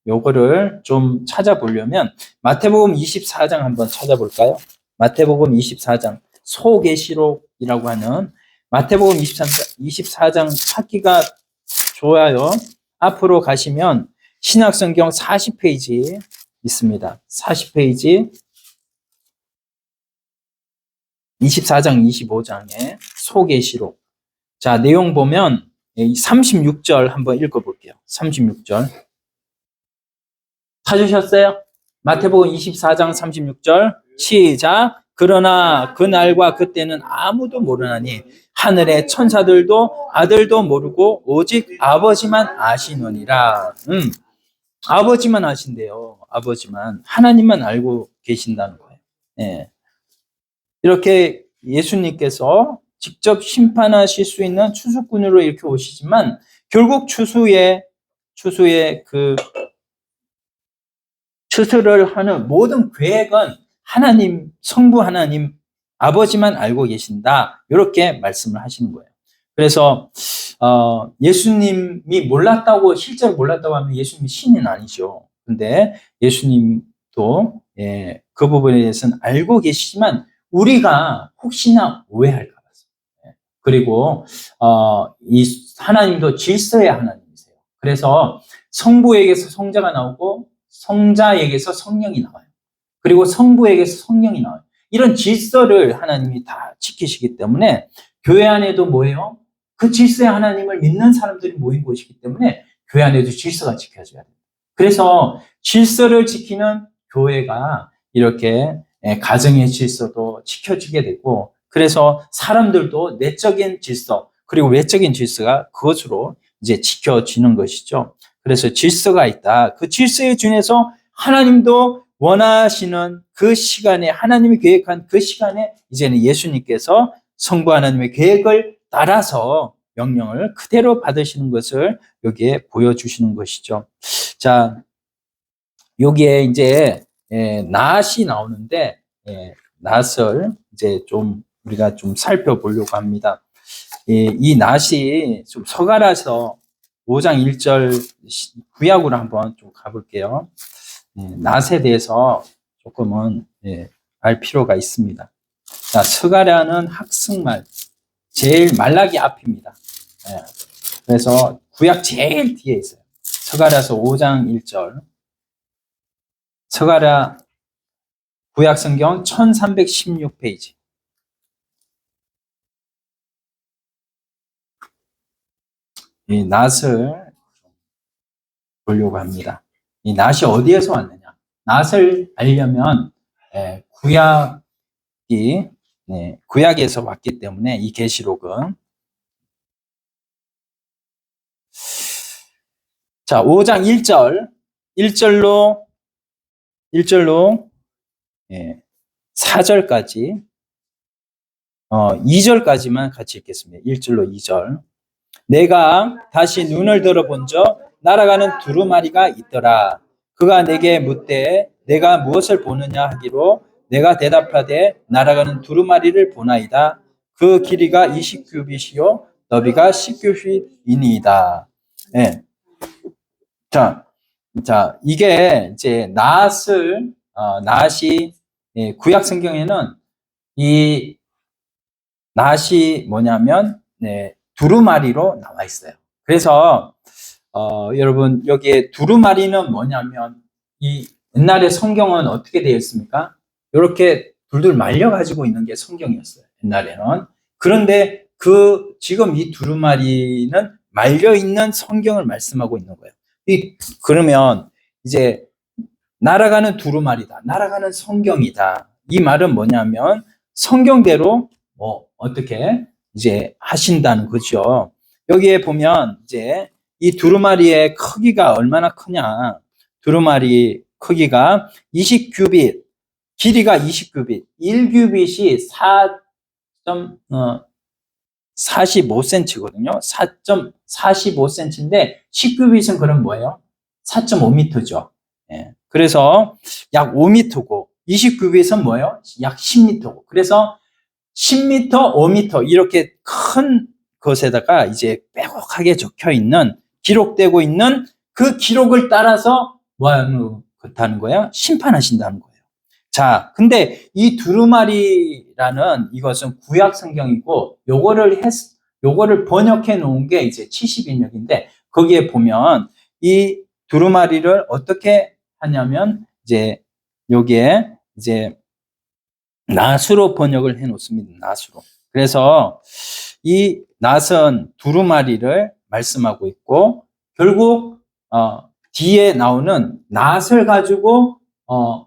요거를 좀 찾아보려면 마태복음 24장 한번 찾아볼까요? 마태복음 24장 소계시록이라고 하는 마태복음 24장 찾기가 좋아요. 앞으로 가시면 신약성경 40페이지 있습니다. 40페이지 24장 25장에 소계시록. 자, 내용 보면 36절 한번 읽어볼게요. 36절 찾으셨어요? 마태복음 24장 36절 시작. 그러나 그 날과 그때는 아무도 모르나니 하늘의 천사들도 아들도 모르고 오직 아버지만 아시느니라. 아버지만 아신대요. 아버지만 하나님만 알고 계신다는 거예요. 이렇게 예수님께서 직접 심판하실 수 있는 추수꾼으로 이렇게 오시지만 결국 추수의 그 추수를 하는 모든 계획은 하나님, 성부 하나님, 아버지만 알고 계신다. 이렇게 말씀을 하시는 거예요. 그래서 예수님이 실제로 몰랐다고 하면 예수님이 신은 아니죠. 근데 예수님도 그 부분에 대해서는 알고 계시지만 우리가 혹시나 오해할까 봐. 그리고 이 하나님도 질서의 하나님이세요. 그래서 성부에게서 성자가 나오고 성자에게서 성령이 나와요. 그리고 성부에게서 성령이 나와요. 이런 질서를 하나님이 다 지키시기 때문에 교회 안에도 뭐예요? 그 질서의 하나님을 믿는 사람들이 모인 곳이기 때문에 교회 안에도 질서가 지켜져야 돼요. 그래서 질서를 지키는 교회가 이렇게 가정의 질서도 지켜지게 되고 그래서 사람들도 내적인 질서 그리고 외적인 질서가 그것으로 이제 지켜지는 것이죠. 그래서 질서가 있다. 그 질서에 준해서 하나님도 원하시는 그 시간에 하나님이 계획한 그 시간에 이제는 예수님께서 성부 하나님의 계획을 따라서 명령을 그대로 받으시는 것을 여기에 보여주시는 것이죠. 자, 여기에 이제 낫이 나오는데 낫을 이제 좀 우리가 좀 살펴보려고 합니다. 이 낫이 좀 서가라서 5장 1절 구약으로 한번 좀 가볼게요. 낫에 대해서 조금은 알 필요가 있습니다. 자, 서가라는 학승말, 제일 말라기 앞입니다. 그래서 구약 제일 뒤에 있어요. 서가라서 5장 1절. 서가랴 구약 성경 1316페이지. 이 낫을 보려고 합니다. 이 낫이 어디에서 왔느냐? 낫을 알려면 구약에서 왔기 때문에 이 계시록은 자 5장 1절로 4절까지 2절까지만 같이 읽겠습니다. 1절로 2절. 내가 다시 눈을 들어본즉 날아가는 두루마리가 있더라. 그가 내게 묻되 내가 무엇을 보느냐 하기로 내가 대답하되 날아가는 두루마리를 보나이다. 그 길이가 20규빗이요 너비가 10규빗이니이다. 자, 이게 이제 낫이 구약 성경에는 이 낫이 뭐냐면 두루마리로 나와 있어요. 그래서 여러분, 여기에 두루마리는 뭐냐면, 이 옛날에 성경은 어떻게 되어 있습니까? 이렇게 둘둘 말려가지고 있는 게 성경이었어요. 옛날에는. 그런데 지금 이 두루마리는 말려있는 성경을 말씀하고 있는 거예요. 그러면 이제 날아가는 두루마리다. 날아가는 성경이다. 이 말은 뭐냐면 성경대로 어떻게 이제 하신다는 거죠. 여기에 보면 이제 이 두루마리의 크기가 얼마나 크냐. 두루마리 크기가 20규빗, 길이가 20규빗, 1규빗이 4.45cm거든요. 4.45cm인데 10규빗은 그럼 뭐예요? 4.5m죠. 예. 그래서 약 5m고 20규빗은 뭐예요? 약 10m고. 그래서 10m, 5m 이렇게 큰 것에다가 이제 빼곡하게 적혀 있는, 기록되고 있는 그 기록을 따라서 그렇다는 거예요? 심판하신다는 거예요. 자, 근데 이 두루마리라는 이것은 구약 성경이고 요거를 번역해 놓은 게 이제 70인역인데 거기에 보면 이 두루마리를 어떻게 하냐면 이제 여기에 이제 낫으로 번역을 해 놓습니다. 낫으로. 그래서 이 낫은 두루마리를 말씀하고 있고 결국 뒤에 나오는 낫을 가지고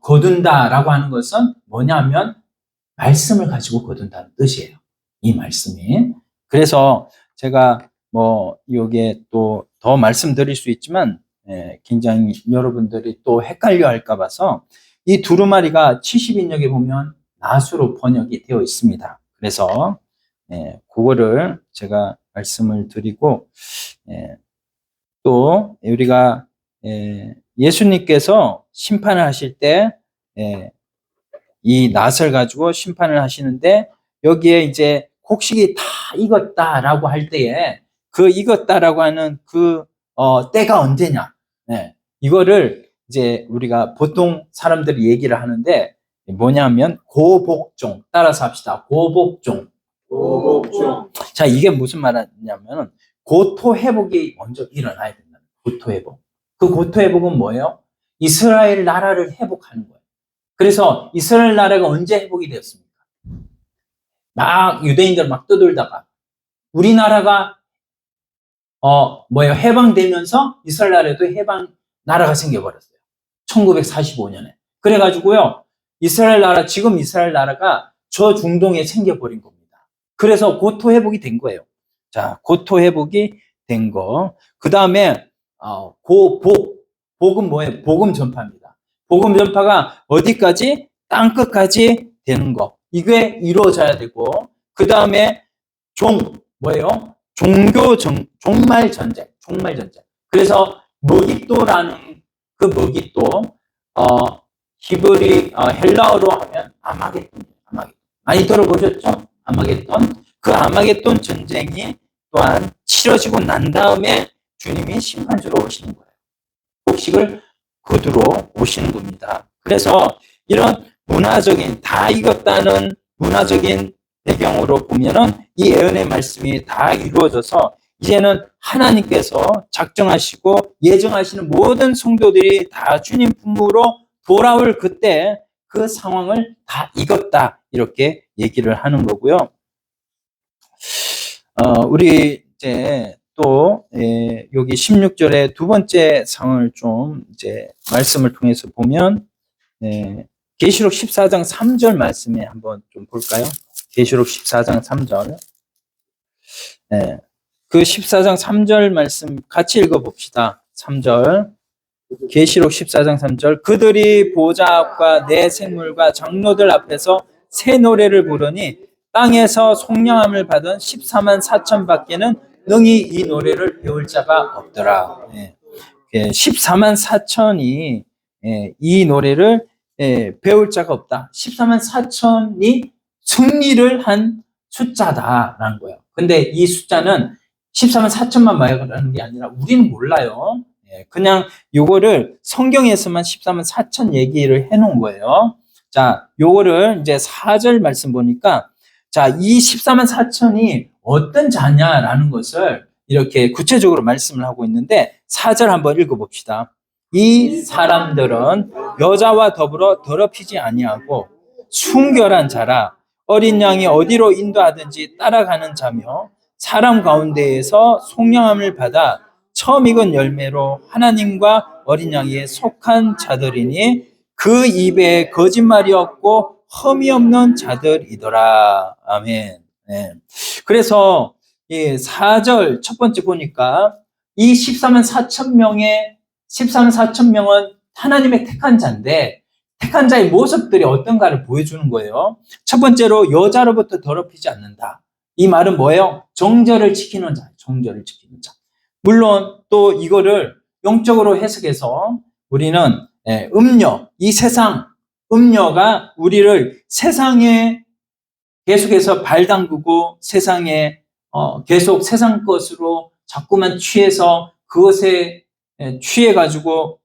거둔다라고 하는 것은 뭐냐면 말씀을 가지고 거둔다는 뜻이에요. 이 말씀이. 그래서 제가 여기에 또 더 말씀드릴 수 있지만 굉장히 여러분들이 또 헷갈려 할까 봐서 이 두루마리가 70인역에 보면 낫으로 번역이 되어 있습니다. 그래서 그거를 제가 말씀을 드리고 또 우리가 예수님께서 심판을 하실 때 이 낫을 가지고 심판을 하시는데 여기에 이제 곡식이 다 익었다라고 할 때에 그 익었다라고 하는 때가 언제냐? 이거를 이제 우리가 보통 사람들이 얘기를 하는데 뭐냐면 고복종. 따라서 합시다. 고복종. 자, 이게 무슨 말이냐면 고토 회복이 먼저 일어나야 된다. 고토 회복. 그 고토 회복은 뭐예요? 이스라엘 나라를 회복하는 거예요. 그래서 이스라엘 나라가 언제 회복이 되었습니까? 유대인들 막 떠돌다가 우리나라가 해방되면서 이스라엘 나라에도 나라가 생겨버렸어요. 1945년에. 그래가지고요, 지금 이스라엘 나라가 저 중동에 생겨버린 겁니다. 그래서 고토 회복이 된 거예요. 자, 고토 회복이 된 거. 그 다음에, 복은 뭐예요? 복음 전파입니다. 복음 전파가 어디까지? 땅끝까지 되는 거. 이게 이루어져야 되고, 그 다음에 뭐예요? 종말 전쟁. 그래서 머깃도라는 그 머깃도, 헬라어로 하면 아마겟돈이에요. 많이 들어보셨죠? 아마겟돈. 그 아마겟돈 전쟁이 또한 치러지고 난 다음에 주님이 심판주로 오시는 거예요. 곡식을 거두러 오시는 겁니다. 그래서 이런 다 익었다는 문화적인 배경으로 보면은 이 예언의 말씀이 다 이루어져서 이제는 하나님께서 작정하시고 예정하시는 모든 성도들이 다 주님 품으로 돌아올 그때 그 상황을 다 익었다 이렇게 얘기를 하는 거고요. 우리 이제 또 여기 16절에 두 번째 상황을 좀 이제 말씀을 통해서 보면 계시록 14장 3절 말씀에 한번 좀 볼까요? 계시록 14장 3절. 그 14장 3절 말씀 같이 읽어봅시다. 3절. 계시록 14장 3절. 그들이 보좌 앞과 내 생물과 장로들 앞에서 새 노래를 부르니 땅에서 속량함을 받은 14만 4천 밖에는 능히 이 노래를 배울 자가 없더라. 14만 4천이 이 노래를 배울 자가 없다. 14만 4천이 승리를 한 숫자다라는 거예요. 근데 이 숫자는 14만 4천만 말하는 게 아니라 우리는 몰라요. 그냥 요거를 성경에서만 14만 4천 얘기를 해놓은 거예요. 자, 요거를 이제 4절 말씀 보니까 자, 이 14만 4천이 어떤 자냐라는 것을 이렇게 구체적으로 말씀을 하고 있는데 4절 한번 읽어봅시다. 이 사람들은 여자와 더불어 더럽히지 아니하고 순결한 자라 어린 양이 어디로 인도하든지 따라가는 자며 사람 가운데에서 속량함을 받아 처음 익은 열매로 하나님과 어린 양에 속한 자들이니 그 입에 거짓말이 없고 흠이 없는 자들이더라. 아멘. 네. 그래서 이 4절 첫 번째 보니까 이 14만 4천 명은 하나님의 택한 자인데 택한 자의 모습들이 어떤가를 보여주는 거예요. 첫 번째로 여자로부터 더럽히지 않는다. 이 말은 뭐예요? 정절을 지키는 자, 정절을 지키는 자. 물론 또 이거를 영적으로 해석해서 우리는 음녀, 이 세상 음녀가 우리를 세상에 계속해서 발 담그고 세상에 계속 세상 것으로 자꾸만 취해서 그것에 취해가지고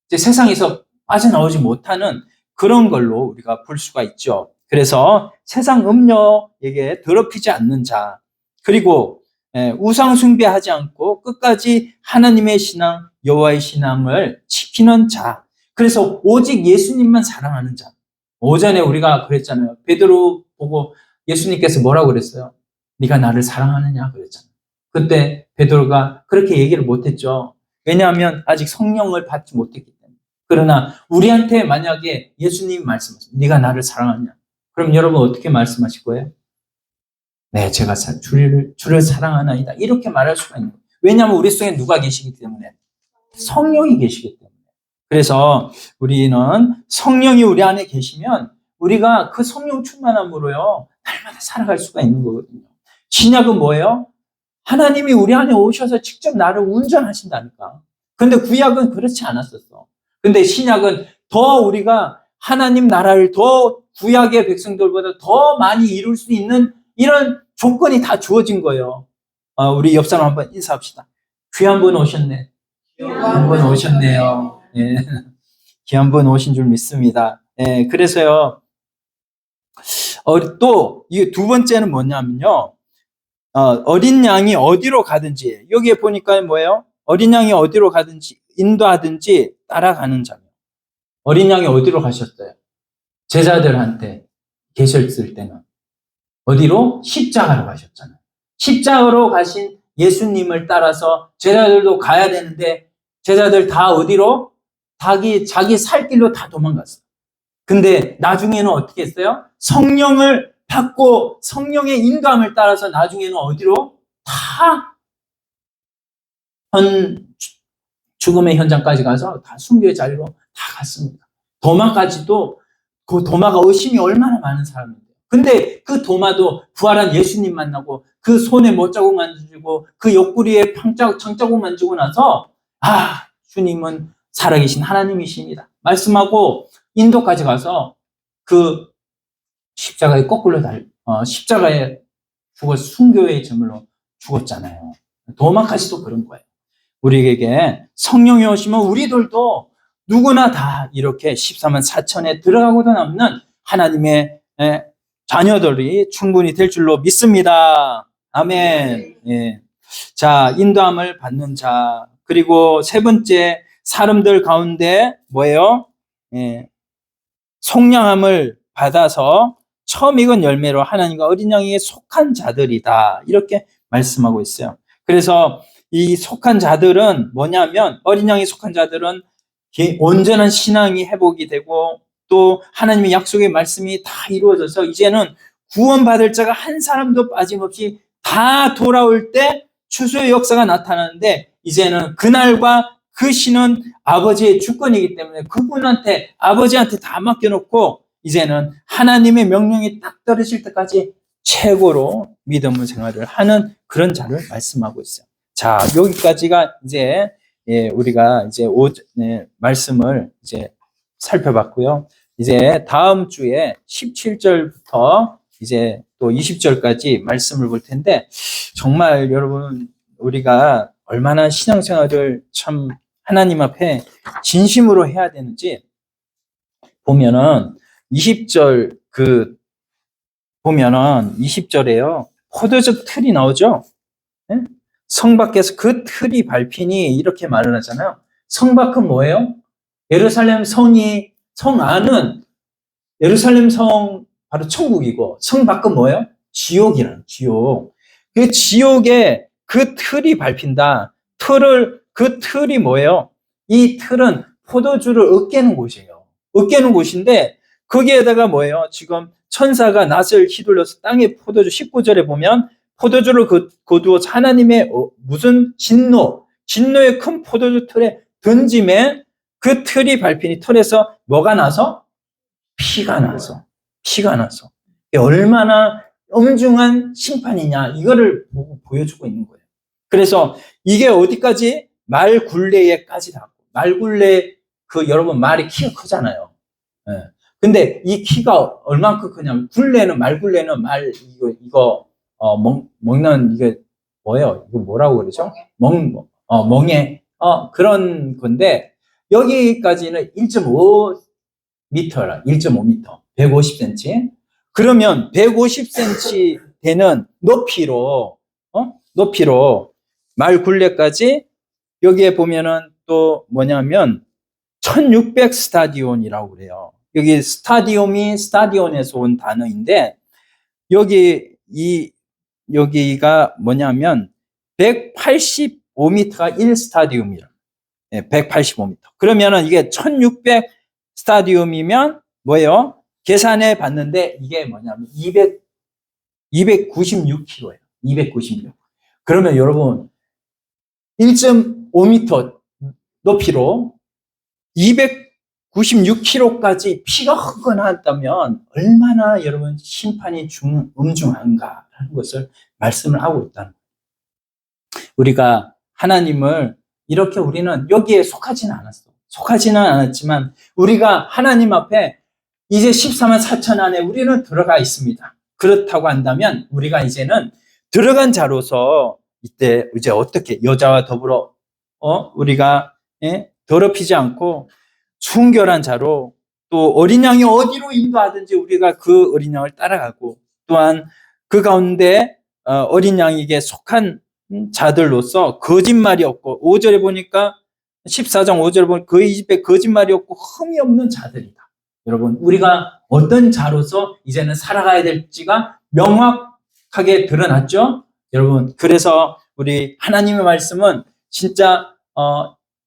이제 세상에서 빠져나오지 못하는 그런 걸로 우리가 볼 수가 있죠. 그래서 세상 음녀에게 더럽히지 않는 자, 그리고 우상 숭배하지 않고 끝까지 하나님의 신앙, 여호와의 신앙을 지키는 자. 그래서 오직 예수님만 사랑하는 자. 오전에 우리가 그랬잖아요. 베드로 보고 예수님께서 뭐라고 그랬어요? 네가 나를 사랑하느냐 그랬잖아요. 그때 베드로가 그렇게 얘기를 못했죠. 왜냐하면 아직 성령을 받지 못했기 때문에. 그러나 우리한테 만약에 예수님이 말씀하시면 네가 나를 사랑하느냐, 그럼 여러분 어떻게 말씀하실 거예요? 네, 제가 주를 사랑하나이다. 이렇게 말할 수가 있는 거예요. 왜냐하면 우리 속에 누가 계시기 때문에? 성령이 계시기 때문에. 그래서 우리는 성령이 우리 안에 계시면 우리가 그 성령 충만함으로요, 날마다 살아갈 수가 있는 거거든요. 신약은 뭐예요? 하나님이 우리 안에 오셔서 직접 나를 운전하신다니까. 근데 구약은 그렇지 않았었어. 근데 신약은 더 우리가 하나님 나라를 더 구약의 백성들보다 더 많이 이룰 수 있는 이런 조건이 다 주어진 거예요. 우리 옆 사람 한번 인사합시다. 귀한 분 오셨네. 귀한 분 오셨네요. 예. 귀한 분 오신 줄 믿습니다. 예, 그래서요, 또, 이 두 번째는 뭐냐면요, 어린 양이 어디로 가든지, 여기에 보니까 뭐예요? 어린 양이 어디로 가든지, 인도하든지 따라가는 자며. 어린 양이 어디로 가셨어요? 제자들한테 계셨을 때는. 어디로? 십자가로 가셨잖아요. 십자가로 가신 예수님을 따라서 제자들도 가야 되는데, 제자들 다 어디로? 자기 살 길로 다 도망갔어요. 근데 나중에는 어떻게 했어요? 성령을 받고 성령의 인도함을 따라서 나중에는 어디로? 다 죽음의 현장까지 가서 다 순교의 자리로 다 갔습니다. 도마까지도, 그 도마가 의심이 얼마나 많은 사람인데요. 근데 그 도마도 부활한 예수님 만나고 그 손에 못자국 만지고 그 옆구리에 창자국 만지고 나서 주님은 살아계신 하나님이십니다 말씀하고 인도까지 가서 그 십자가에 십자가에 죽어 순교의 제물로 죽었잖아요. 도마까지도 그런 거예요. 우리에게 성령이 오시면 우리들도 누구나 다 이렇게 14만 4천에 들어가고도 남는 하나님의 자녀들이 충분히 될 줄로 믿습니다. 아멘. 예. 자, 인도함을 받는 자. 그리고 세 번째, 사람들 가운데 뭐예요? 예. 속량함을 받아서 처음 익은 열매로 하나님과 어린 양에게 속한 자들이다. 이렇게 말씀하고 있어요. 그래서 이 속한 자들은 뭐냐면, 어린 양에 속한 자들은 온전한 신앙이 회복이 되고 또 하나님의 약속의 말씀이 다 이루어져서 이제는 구원받을 자가 한 사람도 빠짐없이 다 돌아올 때 추수의 역사가 나타나는데, 이제는 그날과 그 신은 아버지의 주권이기 때문에 그분한테, 아버지한테 다 맡겨놓고 이제는 하나님의 명령이 딱 떨어질 때까지 최고로 믿음의 생활을 하는 그런 자를 말씀하고 있어요. 자, 여기까지가 이제 우리가 이제 말씀을 이제 살펴봤고요. 이제 다음 주에 17절부터 이제 또 20절까지 말씀을 볼 텐데, 정말 여러분, 우리가 얼마나 신앙생활을 참 하나님 앞에 진심으로 해야 되는지 보면은 20절 보면은 20절에요. 포도즙 틀이 나오죠? 네? 성 밖에서 그 틀이 밟히니 이렇게 말을 하잖아요. 성 밖은 뭐예요? 예루살렘 성이, 성 안은 예루살렘 성 바로 천국이고, 성 밖은 뭐예요? 지옥이라는, 지옥. 그 지옥에 그 틀이 밟힌다. 그 틀이 뭐예요? 이 틀은 포도주를 얻게는 곳이에요. 얻게는 곳인데, 거기에다가 뭐예요? 지금 천사가 낫을 휘둘러서 땅에 포도주, 19절에 보면 포도주를 거두어 하나님의 무슨 진노의 큰 포도주 틀에 던짐에 그 틀이 밟히니 틀에서 뭐가 나서? 피가 나서. 이게 얼마나 엄중한 심판이냐, 이거를 보여주고 있는 거예요. 그래서 이게 어디까지? 말 굴레에까지 닿고, 말 굴레, 여러분 말이 키가 크잖아요. 예. 근데 이 키가 얼만큼 크냐면, 말 굴레는 먹는, 이게 뭐예요? 이거 뭐라고 그러죠? 멍에, 그런 건데, 여기까지는 1.5m라, 1.5m, 150cm. 그러면 150cm 되는 높이로 말 굴레까지, 여기에 보면은 또 뭐냐면 1600 스타디온이라고 그래요. 여기 스타디온에서 온 단어인데, 여기가 뭐냐면 185m가 1스타디움이에요. 185m. 그러면은 이게 1600 스타디움이면 뭐예요? 계산해 봤는데 이게 뭐냐면 296kg예요. 296. 그러면 여러분 1.5m 높이로 296kg까지 피가 흥건하다면 얼마나 여러분 심판이 엄중한가라는 것을 말씀을 하고 있다는 거예요. 우리가 하나님을 이렇게, 우리는 여기에 속하지는 않았지만 우리가 하나님 앞에 이제 14만 4천 안에 우리는 들어가 있습니다. 그렇다고 한다면 우리가 이제는 들어간 자로서 이때 이제 어떻게 여자와 더불어 우리가 더럽히지 않고 순결한 자로, 또 어린 양이 어디로 인도하든지 우리가 그 어린 양을 따라가고, 또한 그 가운데 어린 양에게 속한 자들로서 거짓말이 없고, 5절에 보니까 14장 5절에 보니까 그의 입에 거짓말이 없고 흠이 없는 자들이다. 여러분, 우리가 어떤 자로서 이제는 살아가야 될지가 명확하게 드러났죠? 여러분, 그래서 우리 하나님의 말씀은 진짜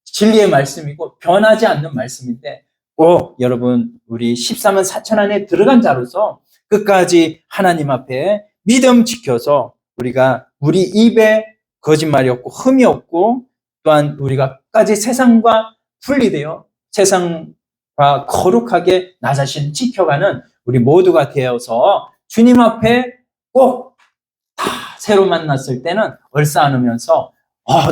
진리의 말씀이고 변하지 않는 말씀인데, 여러분, 우리 14만 4천 안에 들어간 자로서 끝까지 하나님 앞에 믿음 지켜서 우리 입에 거짓말이 없고 흠이 없고, 또한 우리가 끝까지 세상과 분리되어 세상과 거룩하게 나 자신을 지켜가는 우리 모두가 되어서 주님 앞에 꼭 다 새로 만났을 때는 얼싸안으면서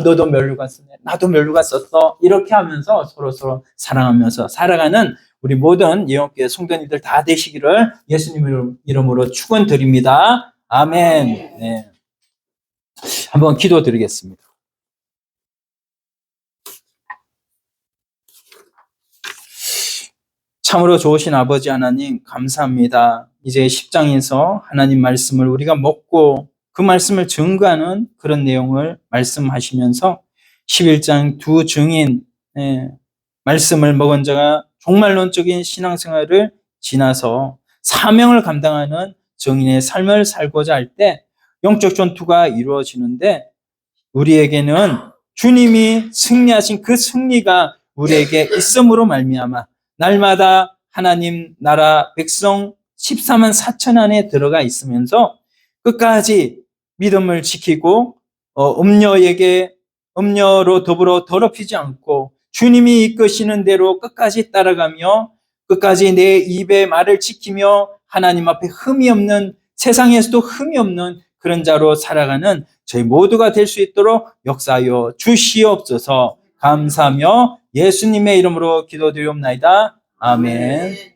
너도 멸류관 썼네, 나도 멸류관 썼어, 이렇게 하면서 서로 사랑하면서 살아가는 우리 모든 예언교회 성도님들 다 되시기를 예수님 이름으로 축원드립니다. 아멘. 네. 한번 기도드리겠습니다. 참으로 좋으신 아버지 하나님, 감사합니다. 이제 10장에서 하나님 말씀을 우리가 먹고 그 말씀을 증거하는 그런 내용을 말씀하시면서 11장 두 증인 말씀을 먹은 자가 종말론적인 신앙생활을 지나서 사명을 감당하는 증인의 삶을 살고자 할 때 영적 전투가 이루어지는데, 우리에게는 주님이 승리하신 그 승리가 우리에게 있음으로 말미암아 날마다 하나님 나라 백성 14만 4천 안에 들어가 있으면서 끝까지 믿음을 지키고 음녀로 더불어 더럽히지 않고 주님이 이끄시는 대로 끝까지 따라가며 끝까지 내 입의 말을 지키며 하나님 앞에 흠이 없는, 세상에서도 흠이 없는 그런 자로 살아가는 저희 모두가 될 수 있도록 역사하여 주시옵소서. 감사하며 예수님의 이름으로 기도드리옵나이다. 아멘.